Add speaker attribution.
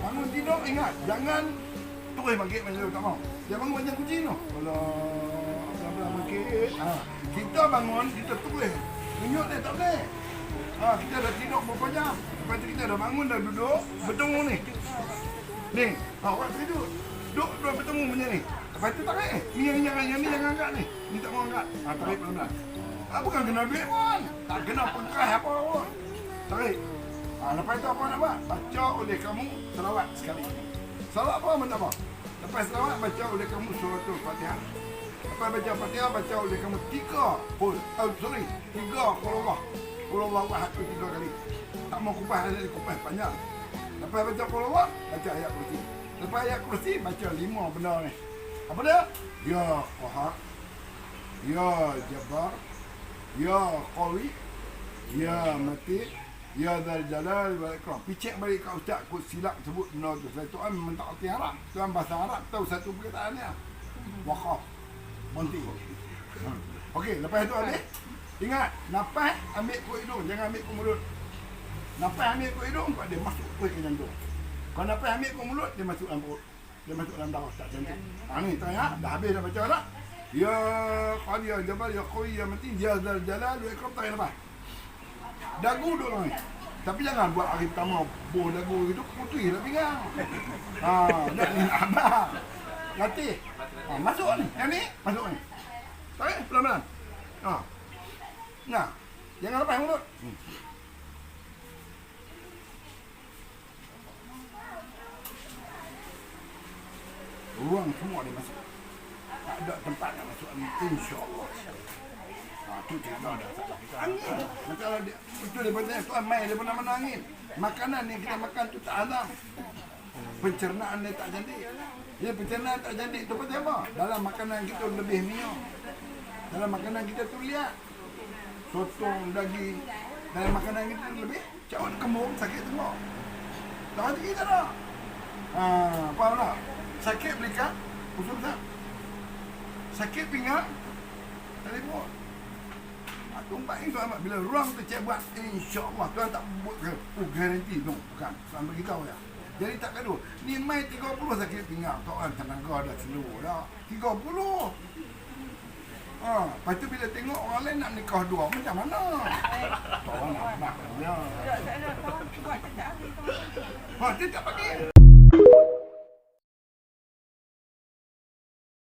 Speaker 1: bangun tidur ingat jangan terus bangkit macam tu, tak mau. Dia bangun macam kucing tu. Kalau pelan-pelan bangkit. Kita bangun, kita terus. Menyut dia tak boleh. Kita dah tidur berapa jam. Lepas tu kita dah bangun, dah duduk, bertemu ni. Ni, awak tidur. Duduk bertemu macam ni. Lepas tu tarik ni. Ni yang angkat ni. Ni tak mau angkat. Tarik pelan-pelan. Bukan kena duit pun. Tak kena pengkah apa pun. Tarik. Lepas tu apa nak buat? Baca oleh kamu selawat sekali. Selawat apa pun tak apa. Lepas selawat, baca oleh kamu suratul Fatihah. Lepas baca Fatihah, baca oleh kamu 3 qul Allah. Qul Allah ahad tu 3 kali. Tak mau kupas, ada kupas panjang. Lepas baca qul Allah, baca ayat kursi. Lepas ayat kursi, baca 5 benda ni. Apa dia? Ya Qahar, Ya Jabbar, Ya Qawi, Ya Matin, Ya Dzal Jalal wal Ikram. Picek balik kat ustaz aku silap sebut benda tu. Saya Tuan memang tak erti Arab. Tuan bahasa Arab tahu satu perkataan dia. Waqaf. Berhenti. Okey, lepas tu habis. Ingat, nafas ambil ke hidung, jangan ambil ke mulut. Nafas ambil ke hidung, dia masuk ke jantung. Kalau nafas ambil ke mulut, dia masuk dalam perut. Dia masuk dalam darah, tak cantik. Ni tanya, dah habis dah baca tak? Ya Qadir, Ya Jabbar, Ya Qawi, Ya Matin, Ya Dzal Jalal wal Ikram, tak lepas. Dagu duduk ni. Tapi jangan buat hari pertama boh dagu gitu putih dah pinggang. Nak ni nak abang. Latih. Masuk ni. Yang ni masuk ni. Tarik pelan-pelan. Nah. Jangan lepas mulut. Ruang semua dia masuk. Tak ada tempat nak masuk ni, insya-Allah. Tu cerita dah. Angin. Masalah dia. Betul dia bertanya, Tuan mai dia mana-mana angin. Makanan yang kita makan tu tak azam. Pencernaan dia tak cantik. Dia pencernaan tak cantik tu pasal apa? Dalam makanan kita lebih minyak. Dalam makanan kita tu lihat. Sotong, daging. Dalam makanan kita lebih cawan kembung, sakit tengok. Tak ada kita dah. Faham tak? Sakit belikat, usul tak? Sakit pinggang, telefon. Tumpah ni Tuan bila ruang tu cek buat, insya-Allah Tuan tak buat ke? Garanti no, bukan. Tuan beritahu ya. Jadi tak gaduh. Ni mai 30 sakit pinggang. Tuan tenaga dah slow dah. 30. Lepas tu bila tengok orang lain nak nikah 2, macam mana? Tuan nak dia.
Speaker 2: Tak nak buat tak habis.
Speaker 1: Dia tak panggil.